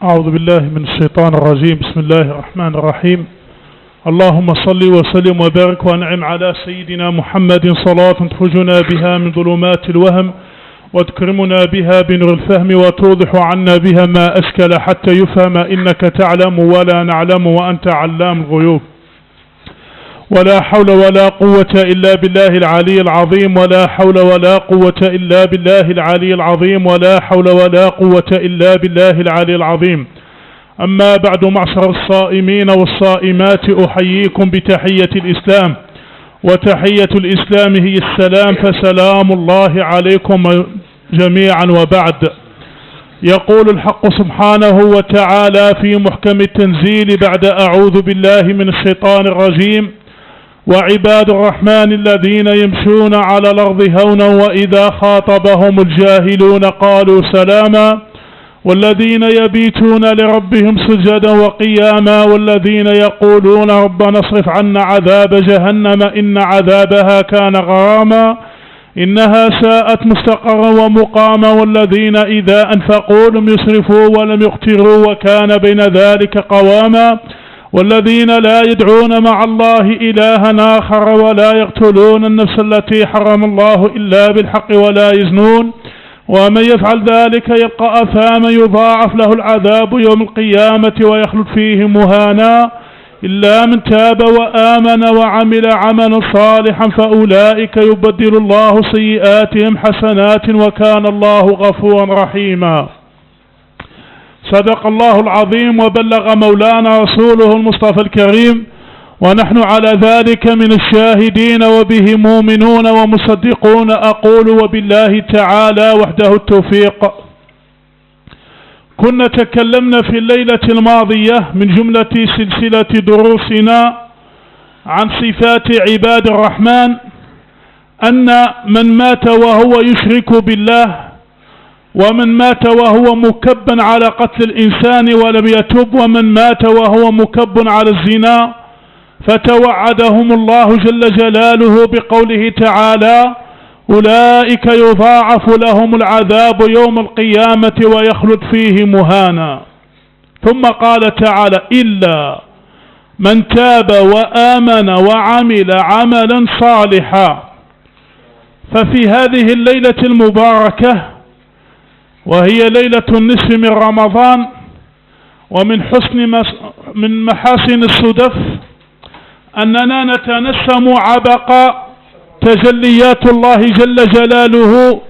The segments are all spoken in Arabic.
أعوذ بالله من الشيطان الرجيم. بسم الله الرحمن الرحيم. اللهم صل وسلم وبارك وانعم على سيدنا محمد صلاة تخرجنا بها من ظلمات الوهم وتكرمنا بها بنور الفهم وتوضح عنا بها ما أشكل حتى يفهم إنك تعلم ولا نعلم وأنت علام الغيوب. ولا حول ولا قوة إلا بالله العلي العظيم. ولا حول ولا قوة إلا بالله العلي العظيم. ولا حول ولا قوة إلا بالله العلي العظيم. أما بعد، معشر الصائمين والصائمات، أحييكم بتحية الإسلام، وتحية الإسلام هي السلام، فسلام الله عليكم جميعا. وبعد، يقول الحق سبحانه وتعالى في محكم التنزيل بعد أعوذ بالله من الشيطان الرجيم: وعباد الرحمن الذين يمشون على الأرض هونا وإذا خاطبهم الجاهلون قالوا سلاما والذين يبيتون لربهم سجدا وقياما والذين يقولون ربنا اصرف عنا عذاب جهنم إن عذابها كان غراما إنها ساءت مستقرا ومقاما والذين إذا أنفقوا لم يسرفوا ولم يقتروا وكان بين ذلك قواما والذين لا يدعون مع الله إلها آخر ولا يقتلون النفس التي حرم الله إلا بالحق ولا يزنون ومن يفعل ذلك يلقى أثاما يضاعف له العذاب يوم القيامة ويخلد فيه مهانا إلا من تاب وآمن وعمل عملا صالحا فأولئك يبدل الله سيئاتهم حسنات وكان الله غفورا رحيما. صدق الله العظيم وبلغ مولانا رسوله المصطفى الكريم، ونحن على ذلك من الشاهدين وبه مؤمنون ومصدقون. أقول وبالله تعالى وحده التوفيق. كنا تكلمنا في الليلة الماضية من جملة سلسلة دروسنا عن صفات عباد الرحمن أن من مات وهو يشرك بالله، ومن مات وهو مكب على قتل الإنسان ولم يتب، ومن مات وهو مكب على الزنا، فتوعدهم الله جل جلاله بقوله تعالى: أولئك يضاعف لهم العذاب يوم القيامة ويخلد فيه مهانا. ثم قال تعالى: إلا من تاب وآمن وعمل عملا صالحا. ففي هذه الليلة المباركة، وهي ليلة النصف من رمضان، ومن من محاسن الصدف أننا نتنسم عبق تجليات الله جل جلاله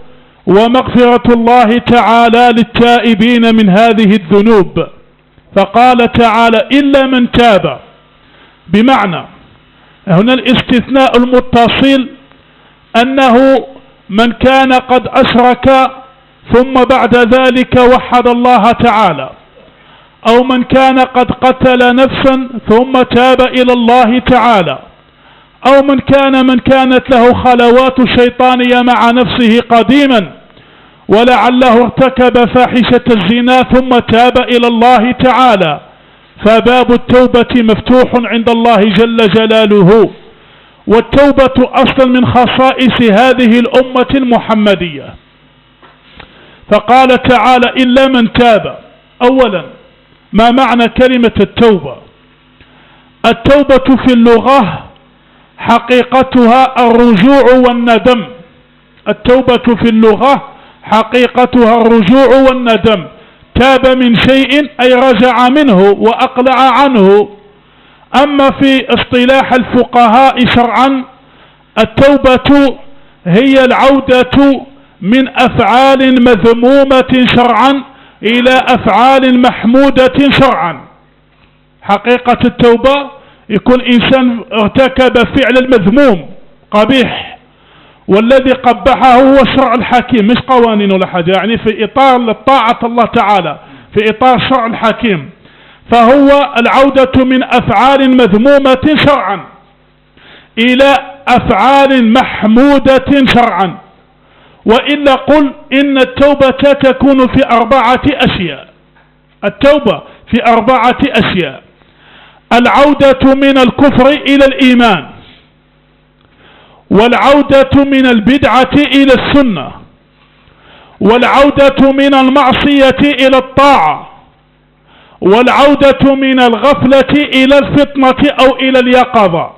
ومغفرة الله تعالى للتائبين من هذه الذنوب. فقال تعالى: إلا من تاب، بمعنى هنا الاستثناء المتصل أنه من كان قد أشرك ثم بعد ذلك وحد الله تعالى، أو من كان قد قتل نفسا ثم تاب إلى الله تعالى، أو من كانت له خلوات شيطانية مع نفسه قديما ولعله ارتكب فاحشة الزنا ثم تاب إلى الله تعالى، فباب التوبة مفتوح عند الله جل جلاله. والتوبة أصلا من خصائص هذه الأمة المحمدية. فقال تعالى: إلا من تاب. أولا، ما معنى كلمة التوبة؟ التوبة في اللغة حقيقتها الرجوع والندم. التوبة في اللغة حقيقتها الرجوع والندم. تاب من شيء أي رجع منه وأقلع عنه. أما في اصطلاح الفقهاء شرعا، التوبة هي العودة من أفعال مذمومة شرعا إلى أفعال محمودة شرعا. حقيقة التوبة يكون إنسان ارتكب فعل المذموم قبيح، والذي قبحه هو الشرع الحكيم، مش قوانين ولا حاجة، يعني في إطار طاعة الله تعالى، في إطار الشرع الحكيم. فهو العودة من أفعال مذمومة شرعا إلى أفعال محمودة شرعا. وإلا قل إن التوبة تكون في 4 أشياء. التوبة في 4 أشياء: العودة من الكفر إلى الإيمان، والعودة من البدعة إلى السنة، والعودة من المعصية إلى الطاعة، والعودة من الغفلة إلى الفطنة أو إلى اليقظة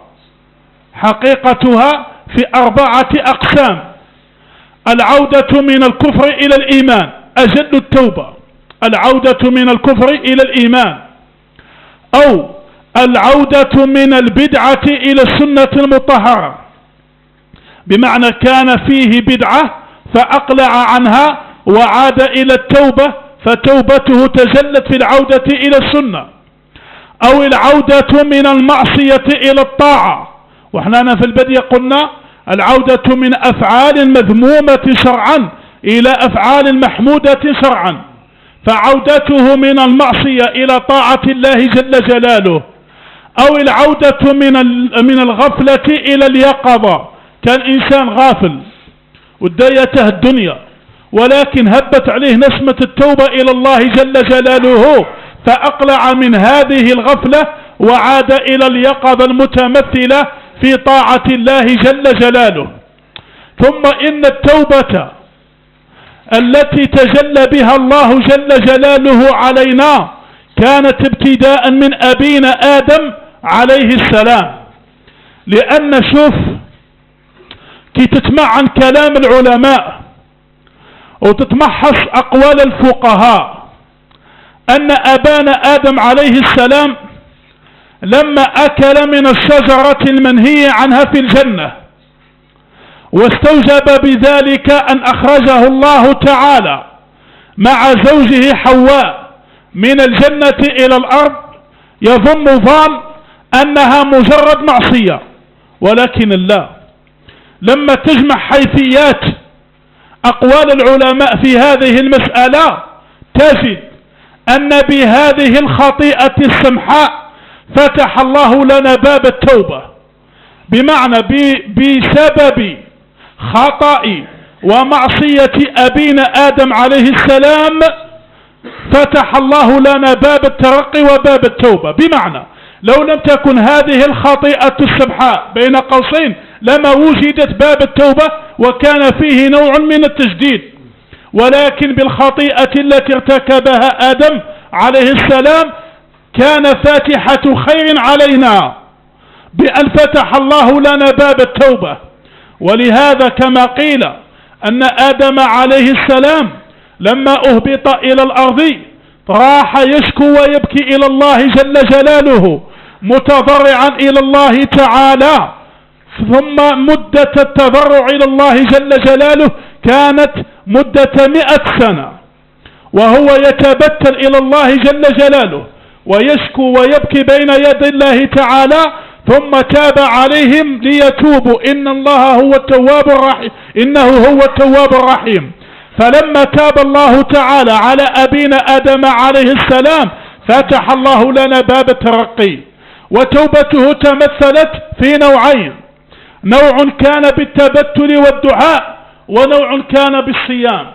حقيقتها في 4 أقسام. العودة من الكفر إلى الإيمان أجل التوبة، العودة من الكفر إلى الإيمان، أو العودة من البدعة إلى السنة المطهرة، بمعنى كان فيه بدعة فأقلع عنها وعاد إلى التوبة فتوبته تجلت في العودة إلى السنة، أو العودة من المعصية إلى الطاعة. وإحنا في البدء قلنا العودة من أفعال مذمومة شرعا إلى أفعال محمودة شرعا، فعودته من المعصية إلى طاعة الله جل جلاله، أو العودة من الغفلة إلى اليقظة. كان إنسان غافل ودايته الدنيا، ولكن هبت عليه نسمة التوبة إلى الله جل جلاله فأقلع من هذه الغفلة وعاد إلى اليقظة المتمثلة في طاعة الله جل جلاله. ثم إن التوبة التي تجلى بها الله جل جلاله علينا كانت ابتداء من أبينا آدم عليه السلام. لأن شوف كي تسمع عن كلام العلماء وتتمحص أقوال الفقهاء أن أبانا آدم عليه السلام لما أكل من الشجرة المنهي عنها في الجنة واستوجب بذلك أن أخرجه الله تعالى مع زوجه حواء من الجنة إلى الأرض، يظن ظان أنها مجرد معصية، ولكن الله لما تجمع حيثيات أقوال العلماء في هذه المسألة تجد أن بهذه الخطيئة السمحاء فتح الله لنا باب التوبة، بمعنى بسبب خطأ ومعصية أبينا آدم عليه السلام فتح الله لنا باب الترقي وباب التوبة. بمعنى لو لم تكن هذه الخطيئة السمحاء بين قوسين لما وجدت باب التوبة وكان فيه نوع من التجديد، ولكن بالخطيئة التي ارتكبها آدم عليه السلام كان فاتحة خير علينا بأن فتح الله لنا باب التوبة. ولهذا كما قيل أن آدم عليه السلام لما أهبط إلى الأرض راح يشكو ويبكي إلى الله جل جلاله متضرعا إلى الله تعالى، ثم مدة التضرع إلى الله جل جلاله كانت مدة 100 سنة، وهو يتبتل إلى الله جل جلاله ويشكو ويبكي بين يدي الله تعالى، ثم تاب عليهم ليتوبوا إن الله هو التواب الرحيم، إنه هو التواب الرحيم. فلما تاب الله تعالى على أبينا آدم عليه السلام فتح الله لنا باب الترقي، وتوبته تمثلت في نوعين: نوع كان بالتبتل والدعاء، ونوع كان بالصيام.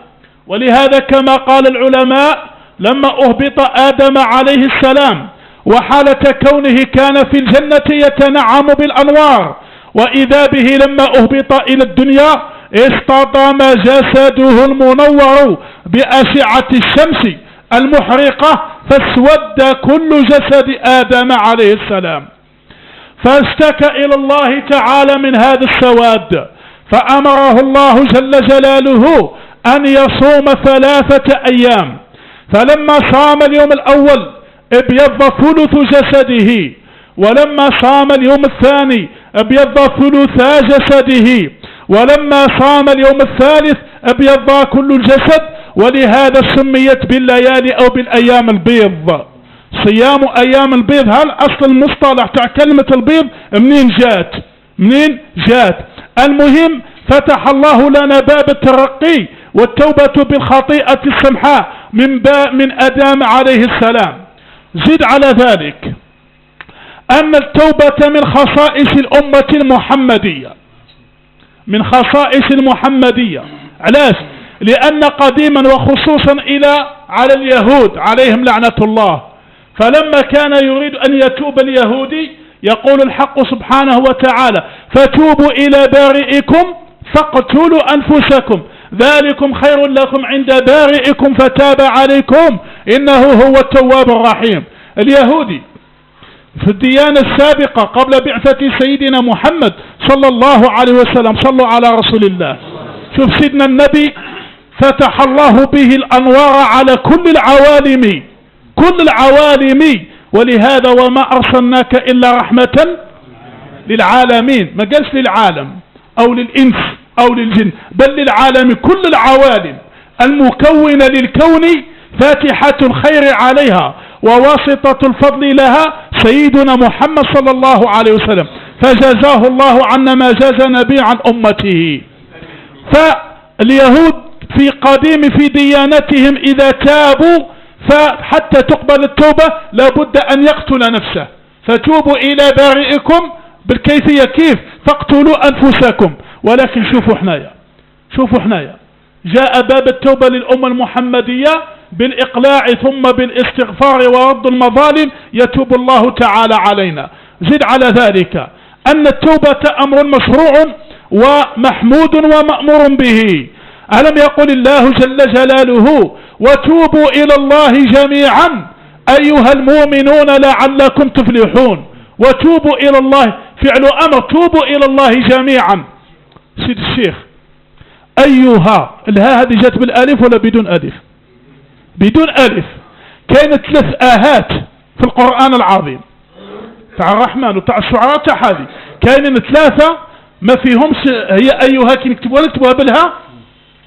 ولهذا كما قال العلماء لما أهبط آدم عليه السلام وحالة كونه كان في الجنة يتنعم بالأنوار، وإذا به لما أهبط إلى الدنيا اصطدم جسده المنور بأشعة الشمس المحرقة فاسود كل جسد آدم عليه السلام، فاشتكى إلى الله تعالى من هذا السواد، فأمره الله جل جلاله أن يصوم 3 أيام. فلما صام اليوم الأول ابيض ثلث جسده، ولما صام اليوم الثاني ابيض ثلثا جسده، ولما صام اليوم الثالث ابيض كل الجسد. ولهذا سميت بالليالي أو بالأيام البيض. صيام أيام البيض هل أصل المصطلح تاع كلمة البيض منين جات؟ المهم فتح الله لنا باب الترقي والتوبة بالخطيئة السمحاء من آدم عليه السلام. زد على ذلك أن التوبة من خصائص الأمة المحمدية، من خصائص المحمدية. علاش؟ لأن قديما وخصوصا على اليهود عليهم لعنة الله، فلما كان يريد أن يتوب اليهودي يقول الحق سبحانه وتعالى: فتوبوا إلى بارئكم فاقتلوا أنفسكم ذلكم خير لكم عند بارئكم فتاب عليكم إنه هو التواب الرحيم. اليهودي في الديانة السابقة قبل بعثة سيدنا محمد صلى الله عليه وسلم، صلوا على رسول الله. شوف سيدنا النبي فتح الله به الأنوار على كل العوالم، كل العوالم، ولهذا وما أرسلناك إلا رحمة للعالمين. ما قالش للعالم أو للإنس أو للجن، بل للعالم، كل العوالم المكونة للكون، فاتحة الخير عليها وواسطة الفضل لها سيدنا محمد صلى الله عليه وسلم، فجزاه الله عنا ما جاز نبي عن أمته. فاليهود في قديم في ديانتهم إذا تابوا فحتى تقبل التوبة لابد أن يقتل نفسه، فتوبوا إلى بارئكم بالكيفية كيف؟ فاقتلوا أنفسكم. ولكن شوفوا حنايا جاء باب التوبة للأمة المحمدية بالإقلاع ثم بالاستغفار ورد المظالم، يتوب الله تعالى علينا. زد على ذلك أن التوبة أمر مشروع ومحمود ومأمور به. ألم يقل الله جل جلاله وتوبوا إلى الله جميعا أيها المؤمنون لعلكم تفلحون. وتوبوا إلى الله فعل أمر، توبوا إلى الله جميعا. سيد الشيخ أيها الها هذه جت بالألف ولا بدون ألف؟ بدون ألف. كانت 3 آهات في القرآن العظيم تاع الرحمن وتاع الشعراء تاع هذه، كاينين 3 ما فيهمش هي أيها كي نكتبوها بالها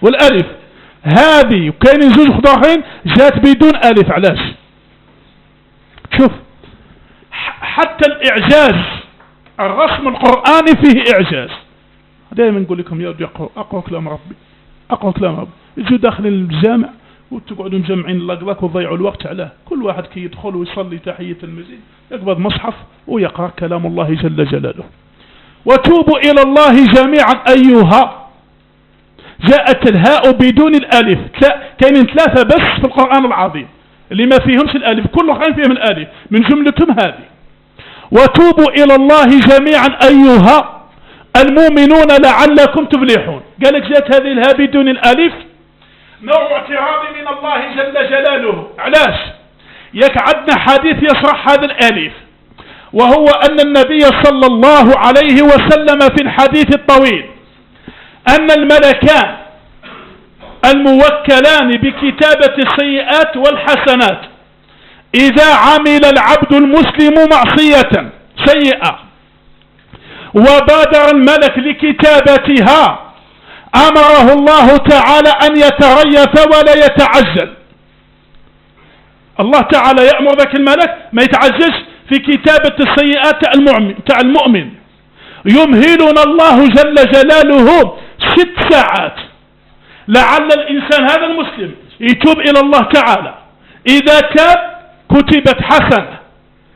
والألف هذه، وكاينين 2 أخرين جات بدون ألف. علاش؟ شوف حتى الإعجاز، الرسم القرآني فيه إعجاز. دائما نقول لكم يا ودي أقرأ كلام ربي، أقرأ كلام ربي. يجوا داخلين الجامع وتقعدوا مجمعين اللقلق وتضيعوا الوقت عليه. كل واحد كي يدخل ويصلي تحية المسجد يقبض مصحف ويقرأ كلام الله جل جلاله. وتوبوا إلى الله جميعا أيها، جاءت الهاء بدون الألف. كاينين 3 بس في القرآن العظيم اللي ما فيهمش الألف، كل خير فيهم الألف من جملتهم هذه. وتوبوا إلى الله جميعا أيها المؤمنون لعلكم تفلحون. قالك جاءت هذه الهاء بدون الألف نوع اعتراض من الله جل جلاله. علاش؟ ياك عندنا حديث يشرح هذا الألف، وهو أن النبي صلى الله عليه وسلم في الحديث الطويل أن الملكان الموكلان بكتابة السيئات والحسنات إذا عمل العبد المسلم معصية سيئة وبادر الملك لكتابتها أمره الله تعالى أن يتريث ولا يتعجل. الله تعالى يأمر ذاك الملك ما يتعجلش في كتابة السيئات تاع المؤمن. يمهلنا الله جل جلاله 6 ساعات لعل الإنسان هذا المسلم يتوب إلى الله تعالى. إذا تاب كتبت حسنة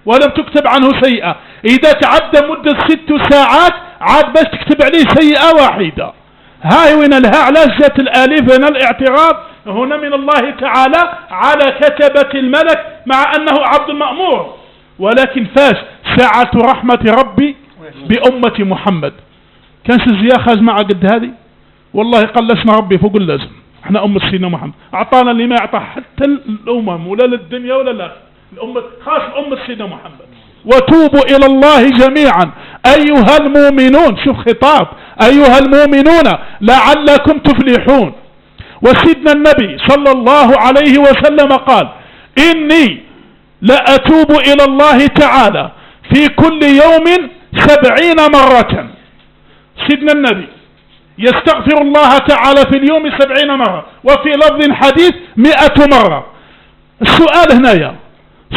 ولم تكتب عنه سيئة. إذا تعدى مدة 6 ساعات عاد بس تكتب عليه سيئة واحدة. هاي وين الها؟ علاش جات الآلف هنا؟ الاعتراض هنا من الله تعالى على كتبة الملك مع أنه عبد مأمور. ولكن فاش ساعة رحمة ربي بأمة محمد. كانش الزياخة مع قد هذه والله قلشنا ربي فوق اللازم. احنا أمة سيدنا محمد أعطانا اللي ما يعطى حتى الأمم ولا للدنيا ولا لا الأمة، خاص أمة سيدنا محمد. وتوبوا إلى الله جميعا أيها المؤمنون. شوف خطاب أيها المؤمنون لعلكم تفلحون. وسيدنا النبي صلى الله عليه وسلم قال إني لأتوب إلى الله تعالى في كل يوم 70 مرة. سيدنا النبي يستغفر الله تعالى في اليوم 70 مرة، وفي لفظ حديث 100 مرة. السؤال هنا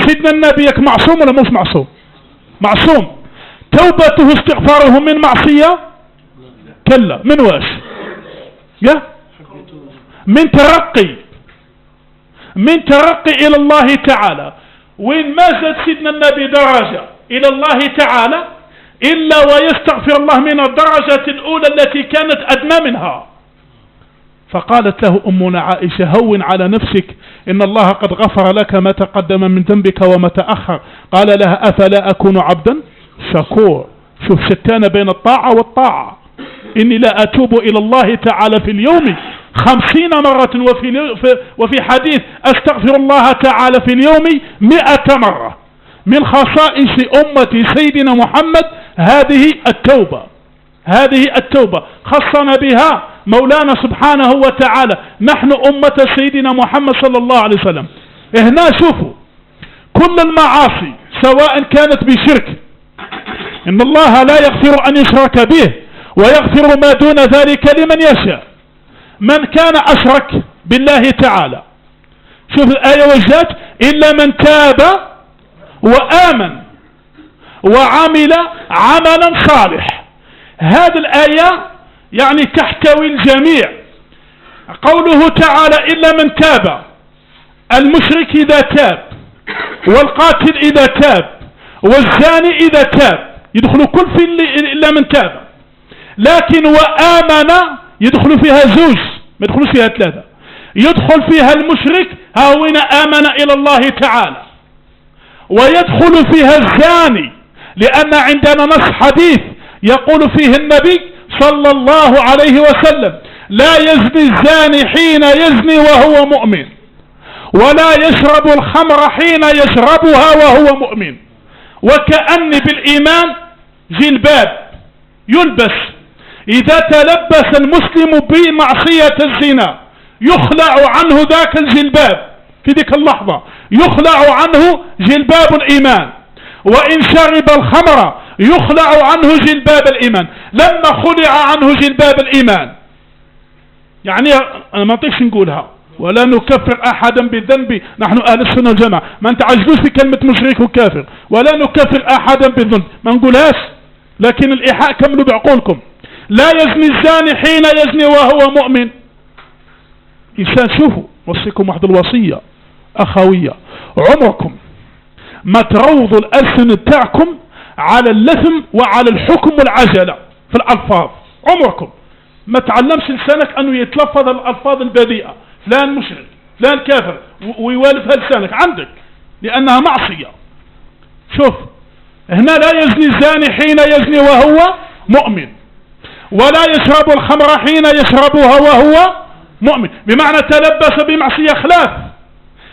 سيدنا النبي معصوم ولا مش معصوم؟ معصوم. توبته استغفاره من معصية؟ كلا. من واش؟ من ترقي إلى الله تعالى. وين ما زاد سيدنا النبي درجة إلى الله تعالى إلا ويستغفر الله من الدرجة الأولى التي كانت أدنى منها. فقالت له أمنا عائشة هون على نفسك إن الله قد غفر لك ما تقدم من ذنبك وما تأخر. قال لها أفلا أكون عبدا شكور. شوف شتان بين الطاعة والطاعة. إني لا أتوب إلى الله تعالى في اليوم 50 مرة، وفي حديث أستغفر الله تعالى في اليوم 100 مرة. من خصائص أمة سيدنا محمد هذه التوبة، هذه التوبة خصنا بها مولانا سبحانه وتعالى. نحن أمة سيدنا محمد صلى الله عليه وسلم. هنا شوفوا كل المعاصي سواء كانت بشرك، إن الله لا يغفر أن يشرك به ويغفر ما دون ذلك لمن يشاء. من كان أشرك بالله تعالى، شوف الآية وجهت إلا من تاب وآمن وعمل عملا صالح. هذه الآية يعني تحتوي الجميع. قوله تعالى إلا من تاب، المشرك إذا تاب، والقاتل إذا تاب، والزاني إذا تاب، يدخل كل في إلا من تاب. لكن وآمن يدخل فيها زوج، ما يدخلش فيها ثلاثة. يدخل فيها المشرك هاوين آمن إلى الله تعالى، ويدخل فيها الزاني، لأن عندنا نص حديث يقول فيه النبي صلى الله عليه وسلم لا يزني الزاني حين يزني وهو مؤمن، ولا يشرب الخمر حين يشربها وهو مؤمن. وكأن بالإيمان جلباب يلبس، إذا تلبس المسلم بمعصية الزنا يخلع عنه ذاك الجلباب في ذيك اللحظة، يخلع عنه جلباب الإيمان. وإن شرب الخمر يخلع عنه جلباب الإيمان. لما خلع عنه جلباب الإيمان، يعني أنا ما نطيقش نقولها ولا نكفر أحدا بالذنب، نحن أهل السنة والجماعة ما نتعجلوش في كلمة مشرك وكافر، ولا نكفر أحدا بالذنب، ما نقولهاش. لكن الإيحاء كملوا بعقولكم. لا يزني الزاني حين يزني وهو مؤمن. إنسان شوفوا، وصيكم واحد الوصية أخوية، عمركم ما تروضوا الألسن بتاعكم على اللثم وعلى الحكم والعجلة في الألفاظ. عمركم ما تعلمش لسانك أنه يتلفظ الألفاظ البذيئة، فلان مشرك، فلان كافر، ويوالفها لسانك عندك، لأنها معصية. شوف هنا لا يزني الزاني حين يزني وهو مؤمن، ولا يشرب الخمر حين يشربها وهو مؤمن، بمعنى تلبس بمعصية خلاف.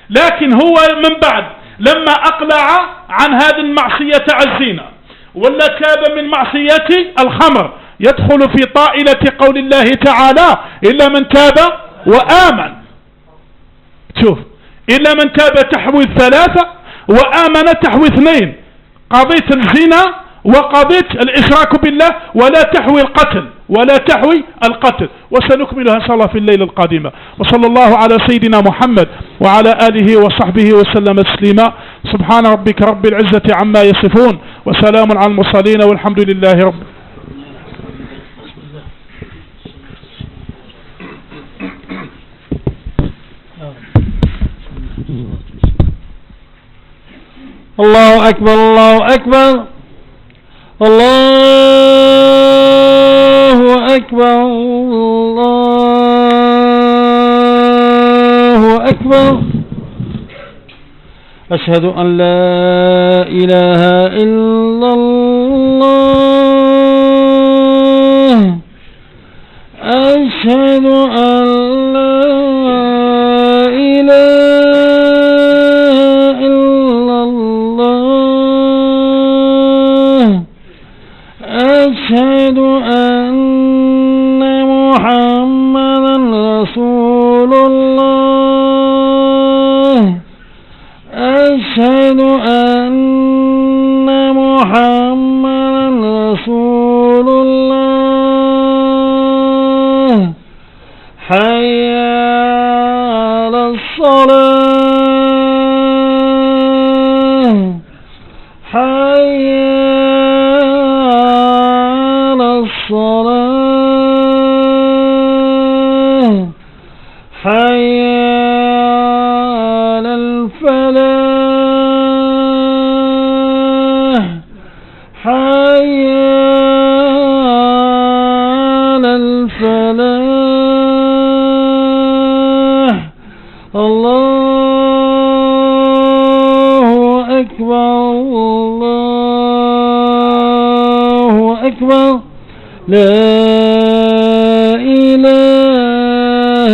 لكن هو من بعد لما أقلع عن هذه المعصية الزنا ولا تاب من معصية الخمر، يدخل في طائلة قول الله تعالى إلا من تاب وآمن. شوف إلا من تاب تحوي 3 وآمن تحوي 2، قضية الزنا وقضية الإشراك بالله، ولا تحوي القتل، ولا تحوي القتل. وسنكملها إن شاء الله في الليلة القادمة. وصلى الله على سيدنا محمد وعلى آله وصحبه وسلم تسليما. سبحان ربك رب العزة عما يصفون، وسلام على المرسلين، والحمد لله رب. الله أكبر، الله أكبر، الله أكبر، الله أكبر. أشهد أن لا إله إلا الله، أشهد أن لا إله إلا الله، أشهد أن محمدا رسول الله، أشهد أن محمدا رسول الله. حي على الصلاة، حي على الصلاة، حي على الفلاح، حي على الفلاح. الله أكبر، الله أكبر. لا إله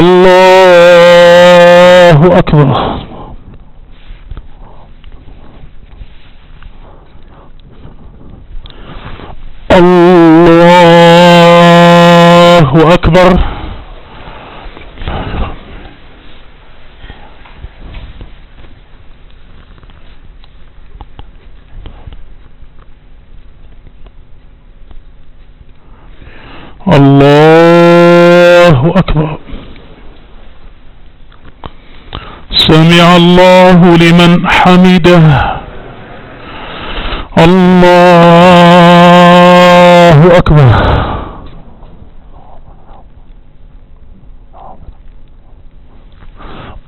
الله أكبر. الله أكبر. الله أكبر. سمع الله لمن حمده. الله أكبر.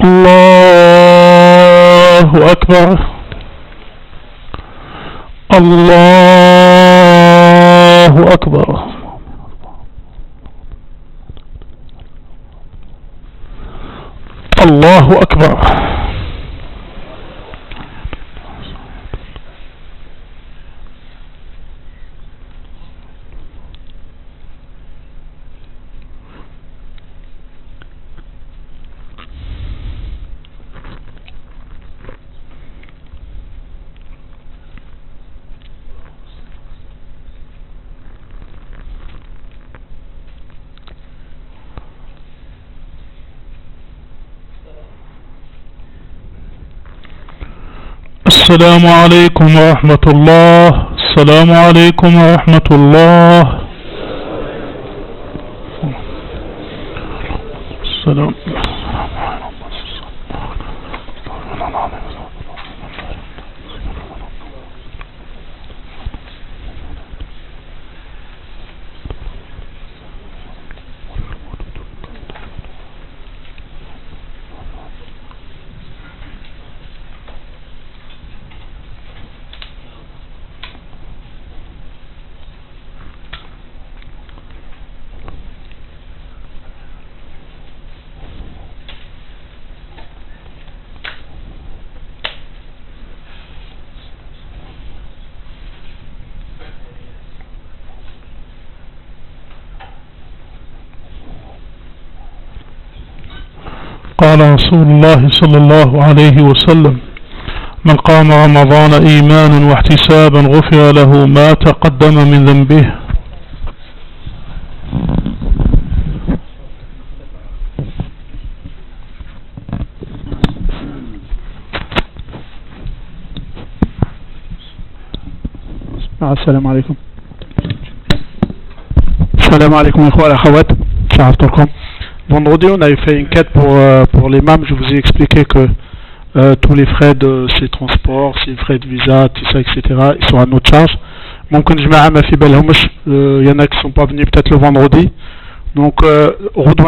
الله أكبر. الله أكبر. الله أكبر. السلام عليكم ورحمة الله. السلام عليكم ورحمة الله. السلام. قال رسول الله صلى الله عليه وسلم: من قام رمضان إيمانا واحتسابا غفر له ما تقدم من ذنبه. السلام عليكم. السلام عليكم إخوة الأخوات. شعرتكم. Vendredi, on avait fait une quête pour l'imam. Je vous ai expliqué que tous les frais de ces transports, ces frais de visa, tout ça, etc., ils sont à notre charge. Il y en a qui ne sont pas venus peut-être le vendredi. Donc,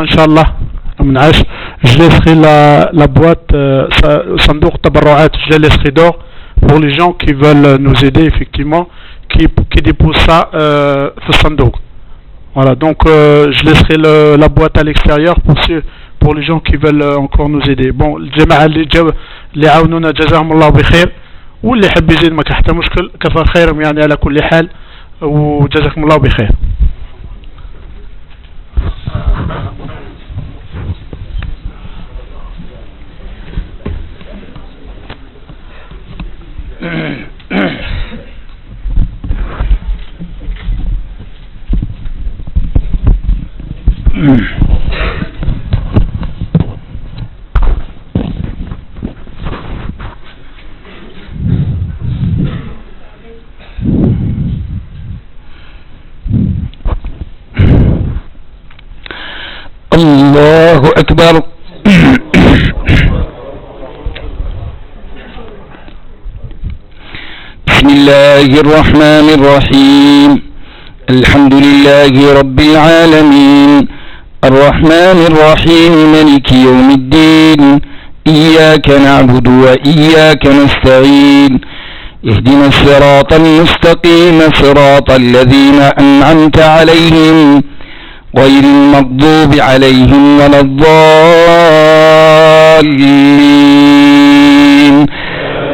Inch'Allah, je laisserai la boîte, Sandour Tabarru'at, je la laisserai d'or pour les gens qui veulent nous aider, effectivement, qui déposent ça Sandour. Voilà, donc je laisserai la boîte à l'extérieur pour les gens qui veulent encore nous aider. Bon, الجماعة اللي عاونونا جزاهم الله بخير، واللي حب يزيد ما كان حتى مشكل، كفى خيرهم يعني على كل حال، وجزاكم الله بخير. الله أكبر. بسم الله الرحمن الرحيم. الحمد لله رب العالمين، الرحمن الرحيم، مالك يوم الدين، إياك نعبد وإياك نستعين، اهدنا الصراط المستقيم، صراط الذين أنعمت عليهم غير المغضوب عليهم ولا الضالين،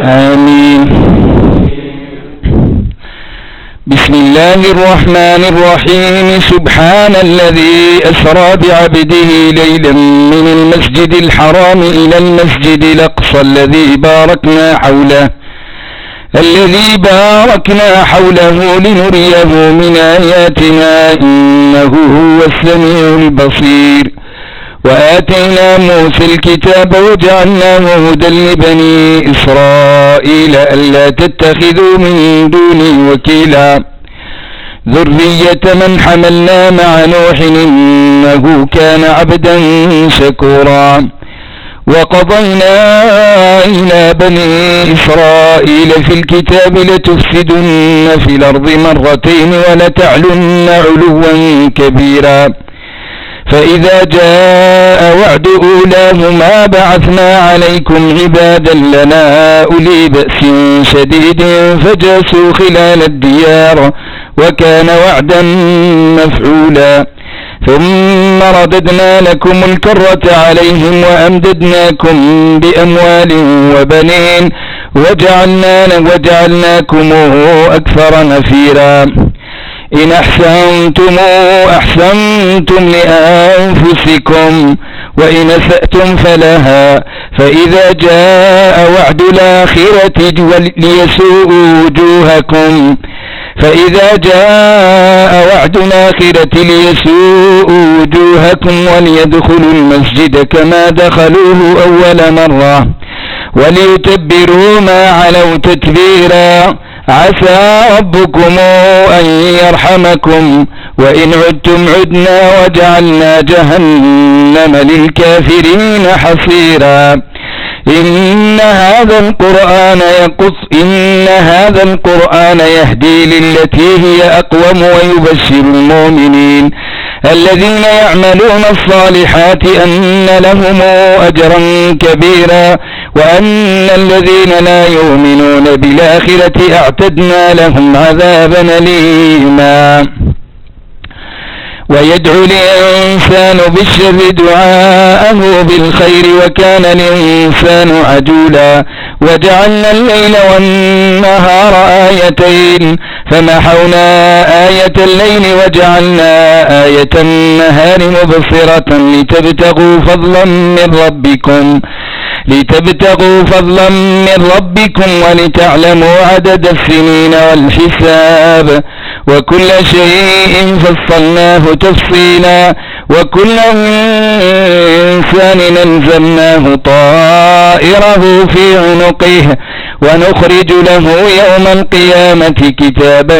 آمين. بسم بسم الله الرحمن الرحيم سبحان الذي أسرى بعبده ليلا من المسجد الحرام إلى المسجد الأقصى الذي باركنا حوله لنريه من آياتنا إنه هو السميع البصير وآتينا موسى الكتاب وجعلناه هدى لبني إسرائيل ألا تتخذوا من دوني وكيلا ذرية من حملنا مع نوح إنه كان عبدا شكورا وقضينا إلى بني إسرائيل في الكتاب لتفسدن في الأرض مرتين ولتعلن علوا كبيرا فإذا جاء وعد أولاهما بعثنا عليكم عبادا لنا أولي بأس شديد فجاسوا خلال الديار وكان وعدا مفعولا ثم رددنا لكم الكرة عليهم وأمددناكم بأموال وبنين وجعلناكم أكثر نفيرا إن أحسنتم لأنفسكم وإن أسأتم فلها فإذا جاء وعد الآخرة ليسوءوا وجوهكم وليدخلوا المسجد كما دخلوه أول مرة وليتبروا ما علوا تتبيرا عسى ربكم أن يرحمكم وإن عدتم عدنا وجعلنا جهنم للكافرين حصيرا إن هذا القرآن يهدي للتي هي أقوم ويبشر المؤمنين الذين يعملون الصالحات أن لهم أجرا كبيرا وأن الذين لا يؤمنون بالآخرة أعتدنا لهم عذابا أليما ويدعو الإنسان بالشر دعاءه بالخير وكان الإنسان عجولا وجعلنا الليل والنهار آيتين فمحونا آية الليل وجعلنا آية النهار مبصرة لتبتغوا فضلا من ربكم ولتعلموا عدد السنين والحساب وكل شيء فصلناه تفصيلا وكل إنسان ألزمناه طائره في عنقه ونخرج له يوم القيامة كتابا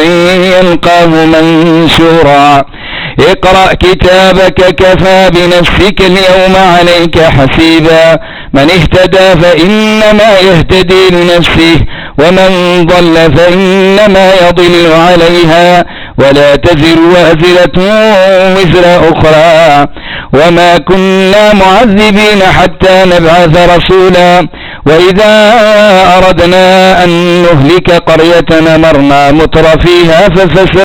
يلقاه منشورا اقرأ كتابك كفى بنفسك اليوم عليك حسيبا من اهتدى فإنما يهتدي لنفسه ومن ضل فإنما يضل عليها ولا تزر وازرة وزر أخرى وما كنا معذبين حتى نبعث رسولا وإذا أردنا أن نهلك قرية أمرنا مترفيها ففسدوا